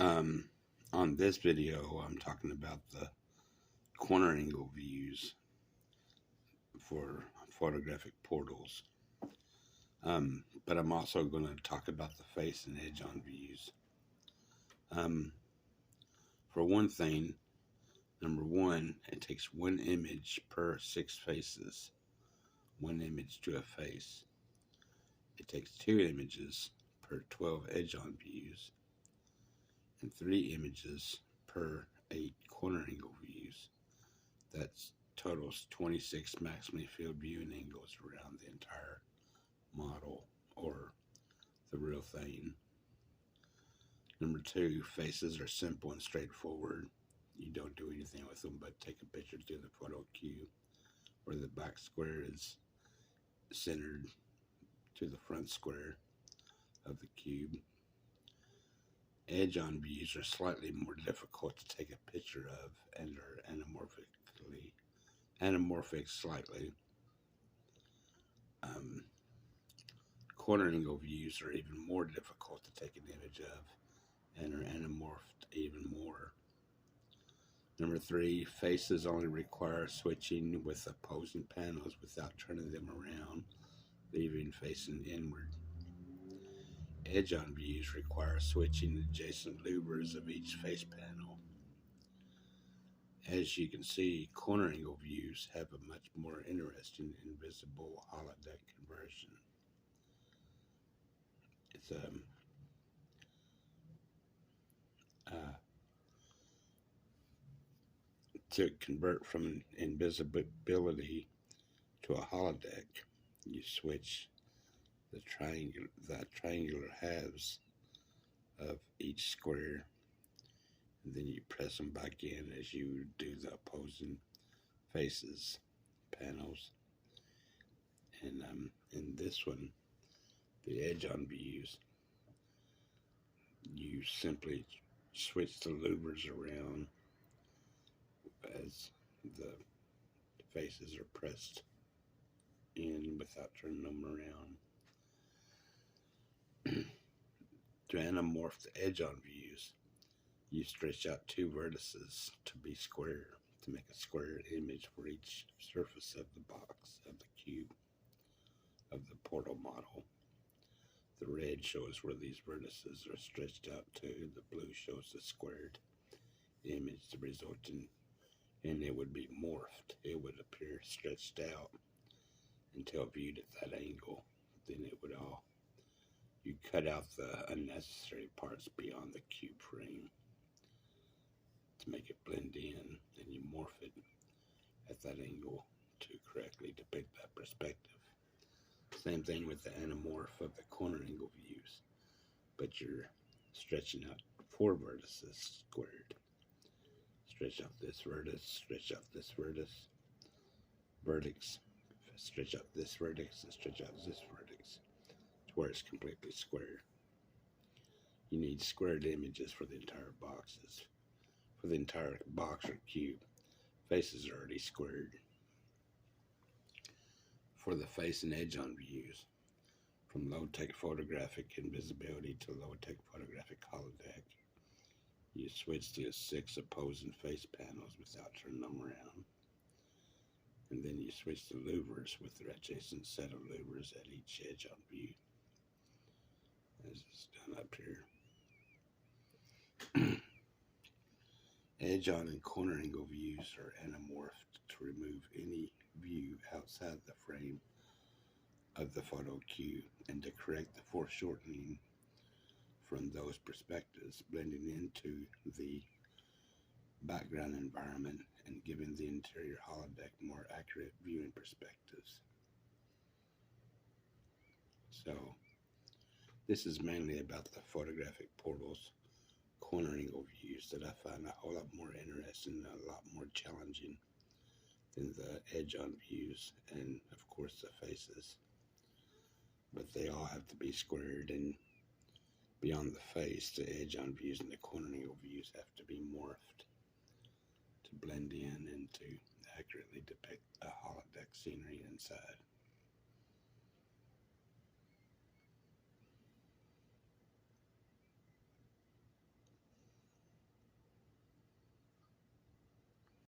Um, on this video, I'm talking about the corner angle views for photographic portals. But I'm also going to talk about the face and edge on views. For one thing, number one, it takes one image per 6 faces. One image to a face. It takes 2 images per 12 edge on views. And 3 images per 8 corner angle views. That totals 26 maximally field viewing angles around the entire model or the real thing. Number 2, faces are simple and straightforward. You don't do anything with them but take a picture to the photo cue where the back square is centered to the front square of the cube. Edge on views are slightly more difficult to take a picture of and are anamorphic slightly. Corner angle views are even more difficult to take an image of and are anamorphed even more. Number 3, faces only require switching with opposing panels without turning them around, leaving facing inward. Edge on views require switching adjacent louvers of each face panel. As you can see, corner angle views have a much more interesting invisible holodeck conversion. It's to convert from invisibility to a holodeck, you switch the triangular halves of each square, and then you press them back in as you do the opposing faces panels. And in this one, the edge on views, you simply switch the louvers around as the faces are pressed in without turning them around. To anamorph the edge on views, you stretch out 2 vertices to be square, to make a square image for each surface of the box, of the cube, of the portal model. The red shows where these vertices are stretched out to, the blue shows the squared image, the resulting, and it would be morphed. It would appear stretched out until viewed at that angle. Then it would all, you cut out the unnecessary parts beyond the cube frame to make it blend in, and you morph it at that angle to correctly depict that perspective. Same thing with the anamorph of the corner angle views, but you're stretching out 4 vertices squared. Stretch out this vertex, stretch out this vertex, stretch out this vertex, and stretch out this vertex to where it's completely square. You need squared images for the entire boxes. For the entire box or cube, faces are already squared. For the face and edge on views, from low-tech photographic invisibility to low-tech photographic holodeck, you switch to 6 opposing face panels without turning them around. And then you switch to louvers with their adjacent set of louvers at each edge on view, as is done up here. Edge on and corner angle views are anamorphed to remove any view outside the frame of the photo cue and to correct the foreshortening from those perspectives, blending into the background environment and giving the interior holodeck more accurate viewing perspectives. So this is mainly about the photographic portals corner angle views that I find a whole lot more interesting and a lot more challenging than the edge on views and of course the faces. But they all have to be squared, and beyond the face, the edge on views and the corner angle views have to be morphed to blend in and to accurately depict a holodeck scenery inside.